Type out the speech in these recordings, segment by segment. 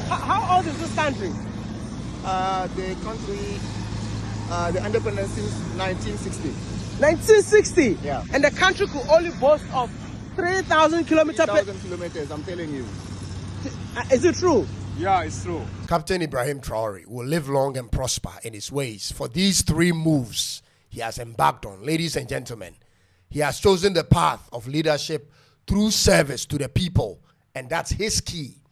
How old is this country? The country, the independence since 1960. 1960? Yeah. And the country could only boast of 3,000 kilometers. 3,000 kilometers, I'm telling you. Is it true? Yeah, it's true. Captain Ibrahim Traoré will live long and prosper in his ways for these 3 moves he has embarked on. Ladies and gentlemen, he has chosen the path of leadership through service to the people, and that's his key.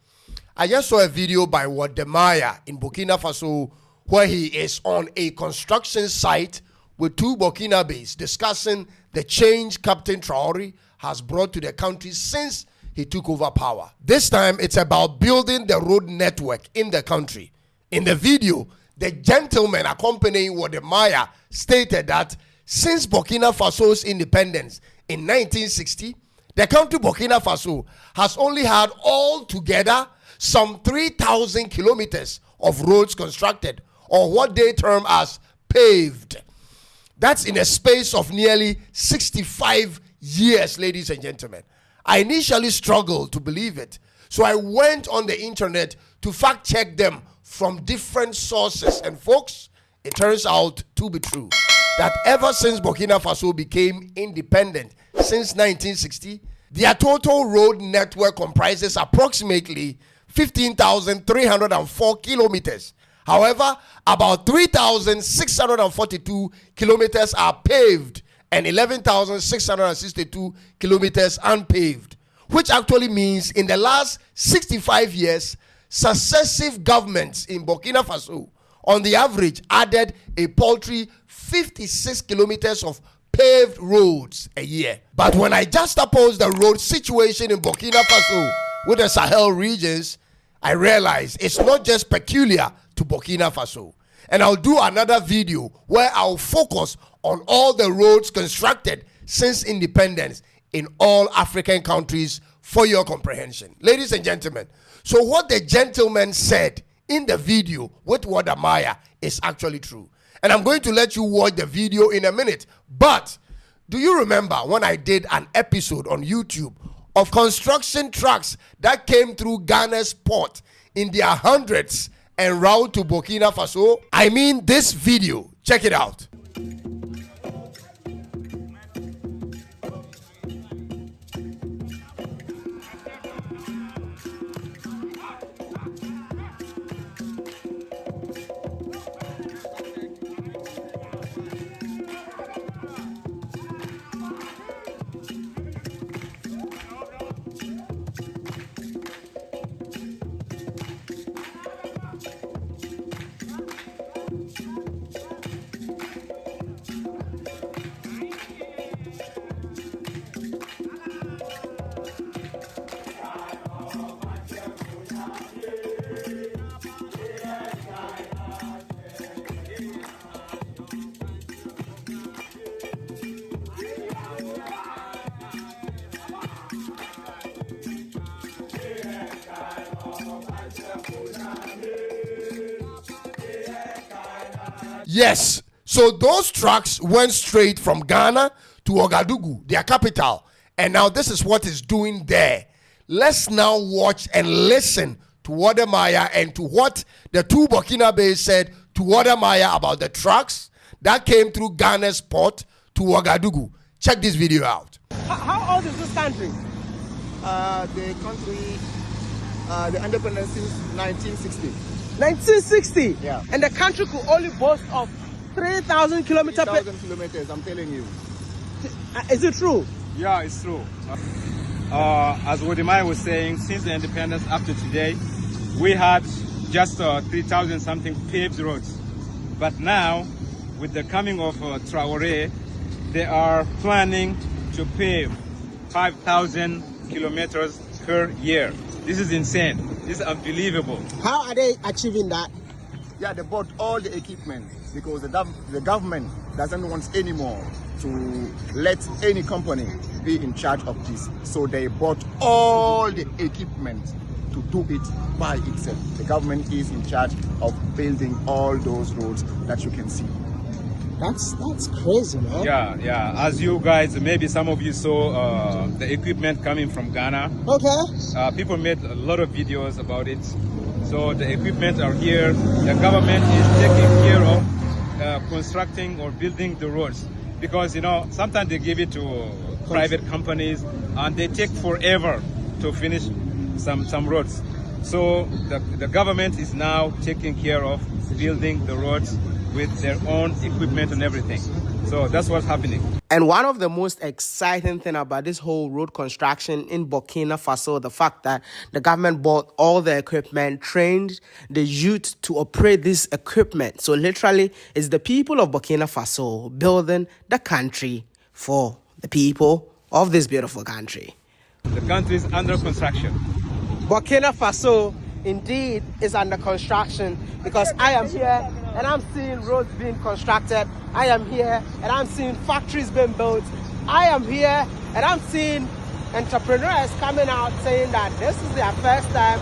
I just saw a video by Wademaya in Burkina Faso where he is on a construction site with 2 Burkinabes discussing the change Captain Traoré has brought to the country since he took over power. This time, it's about building the road network in the country. In the video, the gentleman accompanying Wademaya stated that since Burkina Faso's independence in 1960, the country Burkina Faso has only had altogether some 3,000 kilometers of roads constructed, or what they term as paved. That's in a space of nearly 65 years, ladies and gentlemen. I initially struggled to believe it, so I went on the internet to fact check them from different sources. And folks, it turns out to be true that ever since Burkina Faso became independent since 1960, their total road network comprises approximately 15,304 kilometers. However, about 3,642 kilometers are paved and 11,662 kilometers unpaved, which actually means in the last 65 years, successive governments in Burkina Faso, on the average, added a paltry 56 kilometers of paved roads a year. But when I juxtapose the road situation in Burkina Faso with the Sahel regions, I realize it's not just peculiar to Burkina Faso. And I'll do another video where I'll focus on all the roads constructed since independence in all African countries for your comprehension. Ladies and gentlemen, so what the gentleman said in the video with Wademaya is actually true. And I'm going to let you watch the video in a minute. But do you remember when I did an episode on YouTube of construction trucks that came through Ghana's port in their hundreds en route to Burkina Faso? I mean this video. Check it out. Yes, so those trucks went straight from Ghana to Ouagadougou, their capital. And now this is what it's doing there. Let's now watch and listen to Wademaya and to what the 2 Burkinabes said to Wademaya about the trucks that came through Ghana's port to Ouagadougou. Check this video out. How old is this country? The country, the independence since 1960. 1960? Yeah. And the country could only boast of 3,000 kilometers. 3,000 kilometers, I'm telling you. Is it true? Yeah, it's true. As Wademaya was saying, since the independence up to today, we had just 3,000 something paved roads. But now, with the coming of Traore, they are planning to pave 5,000 kilometers per year. This is insane. This is unbelievable. How are they achieving that? Yeah, they bought all the equipment because the government doesn't want anymore to let any company be in charge of this. So they bought all the equipment to do it by itself. The government is in charge of building all those roads that you can see. That's crazy, man. Yeah. As you guys, maybe some of you saw the equipment coming from Ghana. Okay. People made a lot of videos about it. So the equipment are here. The government is taking care of constructing or building the roads, because sometimes they give it to private companies and they take forever to finish some roads. So the government is now taking care of building the roads with their own equipment and everything. So that's what's happening. And one of the most exciting thing about this whole road construction in Burkina Faso, the fact that the government bought all the equipment, trained the youth to operate this equipment. So literally, it's the people of Burkina Faso building the country for the people of this beautiful country. The country is under construction. Burkina Faso indeed is under construction, because I am here and I'm seeing roads being constructed. I am here and I'm seeing factories being built. I am here and I'm seeing entrepreneurs coming out saying that this is their first time,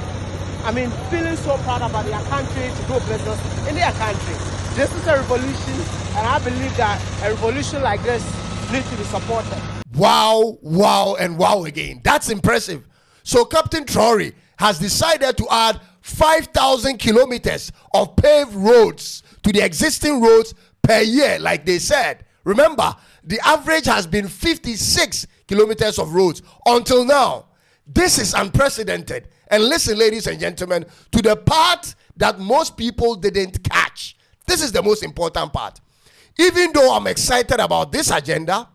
feeling so proud about their country to do business in their country. This is a revolution, and I believe that a revolution like this needs to be supported. Wow, wow, and wow again. That's impressive. So Captain Traore has decided to add 5,000 kilometers of paved roads to the existing roads per year, like they said. Remember, the average has been 56 kilometers of roads until now. This is unprecedented. And listen, ladies and gentlemen, to the part that most people didn't catch. This is the most important part. Even though I'm excited about this agenda,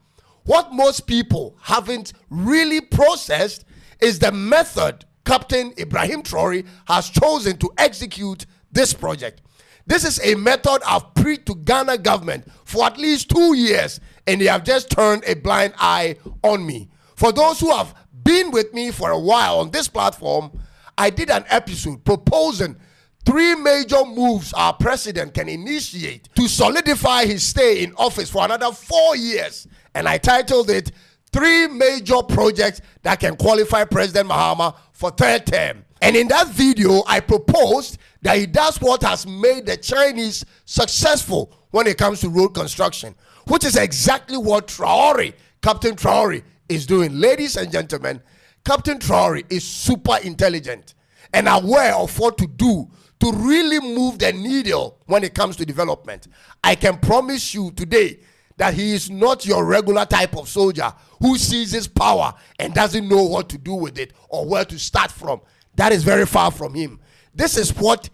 what most people haven't really processed is the method Captain Ibrahim Traoré has chosen to execute this project. This is a method I've preached to Ghana government for at least 2 years, and they have just turned a blind eye on me. For those who have been with me for a while on this platform, I did an episode proposing 3 major moves our president can initiate to solidify his stay in office for another 4 years. And I titled it 3 major projects that can qualify President Mahama for 3rd term. And in that video, I proposed that he does what has made the Chinese successful when it comes to road construction, which is exactly what Captain Traore is doing. Ladies and gentlemen, Captain Traore is super intelligent and aware of what to do to really move the needle when it comes to development. I can promise you today that he is not your regular type of soldier who seizes power and doesn't know what to do with it or where to start from. That is very far from him. This is what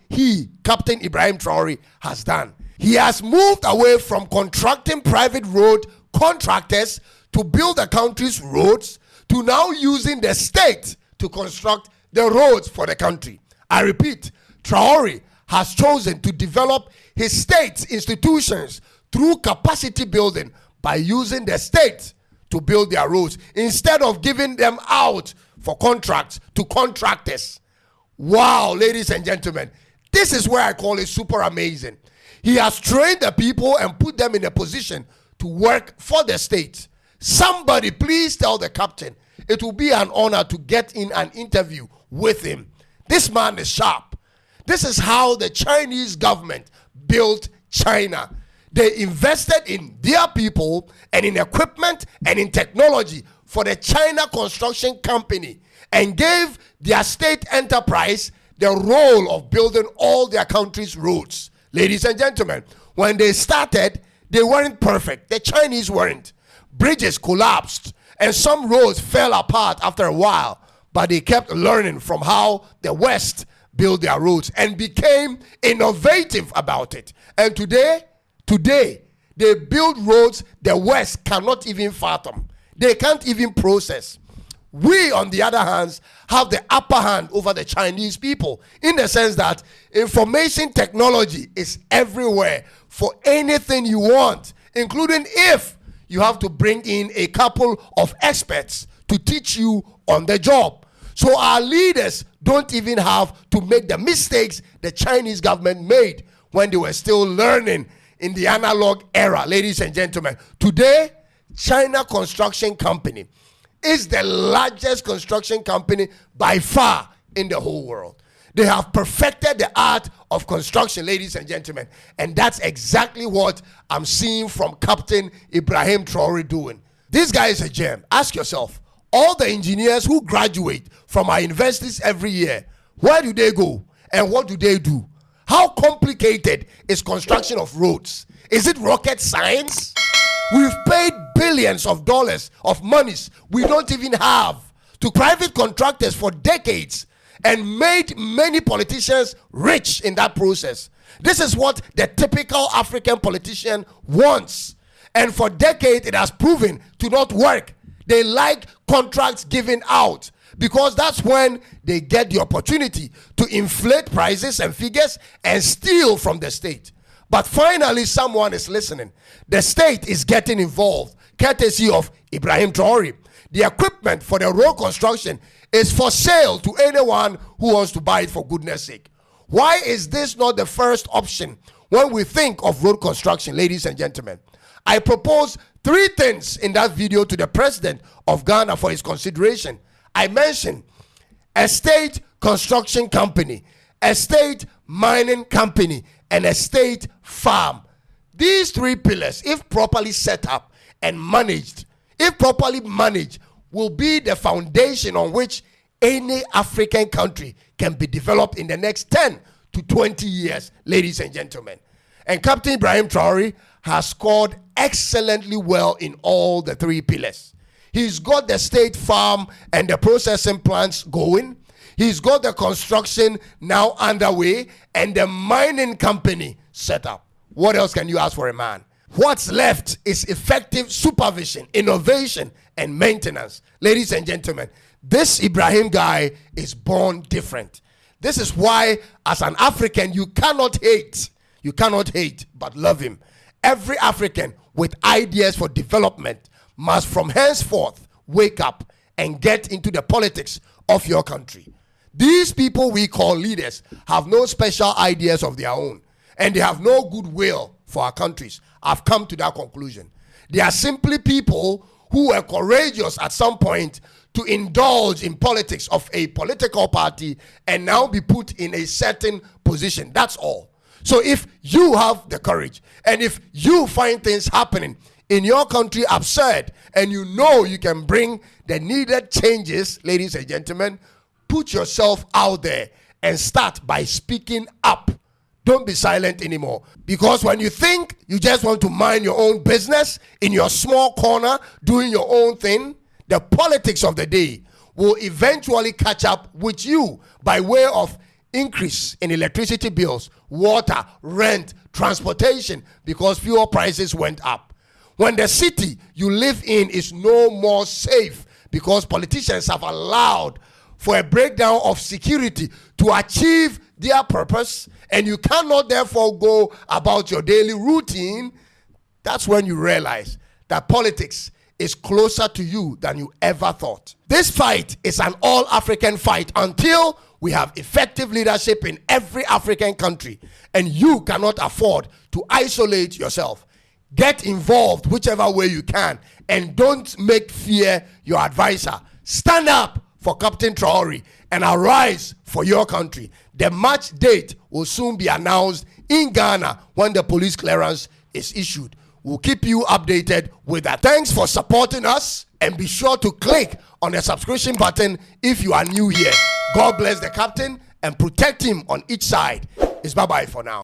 Captain Ibrahim Traoré, has done. He has moved away from contracting private road contractors to build the country's roads to now using the state to construct the roads for the country. I repeat, Traoré has chosen to develop his state's institutions through capacity building by using the state to build their roads instead of giving them out for contracts to contractors. Wow, ladies and gentlemen, this is where I call it super amazing. He has trained the people and put them in a position to work for the state. Somebody please tell the captain it will be an honor to get in an interview with him. This man is sharp. This is how the Chinese government built China. They invested in their people and in equipment and in technology for the China Construction Company and gave their state enterprise the role of building all their country's roads. Ladies and gentlemen, when they started, they weren't perfect. The Chinese weren't. Bridges collapsed and some roads fell apart after a while, but they kept learning from how the West built their roads and became innovative about it. And today, they build roads the West cannot even fathom. They can't even process. We, on the other hand, have the upper hand over the Chinese people in the sense that information technology is everywhere for anything you want, including if you have to bring in a couple of experts to teach you on the job. So our leaders don't even have to make the mistakes the Chinese government made when they were still learning in the analog era. Ladies and gentlemen, today, China Construction Company is the largest construction company by far in the whole world. They have perfected the art of construction, ladies and gentlemen. And that's exactly what I'm seeing from Captain Ibrahim Traoré doing. This guy is a gem. Ask yourself, all the engineers who graduate from our universities every year, where do they go and what do they do? How complicated is construction of roads? Is it rocket science? We've paid billions of dollars of monies we don't even have to private contractors for decades and made many politicians rich in that process. This is what the typical African politician wants. And for decades, it has proven to not work. They like contracts given out because that's when they get the opportunity to inflate prices and figures and steal from the state. But finally, someone is listening. The state is getting involved, courtesy of Ibrahim Traoré. The equipment for the road construction is for sale to anyone who wants to buy it, for goodness sake. Why is this not the first option when we think of road construction, ladies and gentlemen? I propose 3 things in that video to the president of Ghana for his consideration. I mentioned a state construction company, a state mining company, and a state farm. These 3 pillars, if properly set up and managed, will be the foundation on which any African country can be developed in the next 10 to 20 years, ladies and gentlemen. And Captain Ibrahim Traoré has scored excellently well in all the 3 pillars. He's got the state farm and the processing plants going. He's got the construction now underway and the mining company set up. What else can you ask for a man? What's left is effective supervision, innovation, and maintenance. Ladies and gentlemen, this Ibrahim guy is born different. This is why, as an African, you cannot hate, but love him. Every African with ideas for development must from henceforth wake up and get into the politics of your country. These people we call leaders have no special ideas of their own, and they have no goodwill for our countries. I've come to that conclusion. They are simply people who were courageous at some point to indulge in politics of a political party and now be put in a certain position. That's all. So if you have the courage and if you find things happening in your country absurd and you know you can bring the needed changes, ladies and gentlemen, put yourself out there and start by speaking up. Don't be silent anymore. Because when you think you just want to mind your own business in your small corner, doing your own thing, the politics of the day will eventually catch up with you by way of increase in electricity bills, water, rent, transportation, because fuel prices went up. When the city you live in is no more safe because politicians have allowed for a breakdown of security to achieve their purpose, and you cannot therefore go about your daily routine, that's when you realize that politics is closer to you than you ever thought. This fight is an all-African fight until we have effective leadership in every African country, and you cannot afford to isolate yourself. Get involved whichever way you can, and don't make fear your advisor. Stand up for Captain Traoré and arise for your country. The match date will soon be announced in Ghana when the police clearance is issued. We'll keep you updated with that. Thanks for supporting us, and be sure to click on the subscription button if you are new here. God bless the captain and protect him on each side. It's bye-bye for now.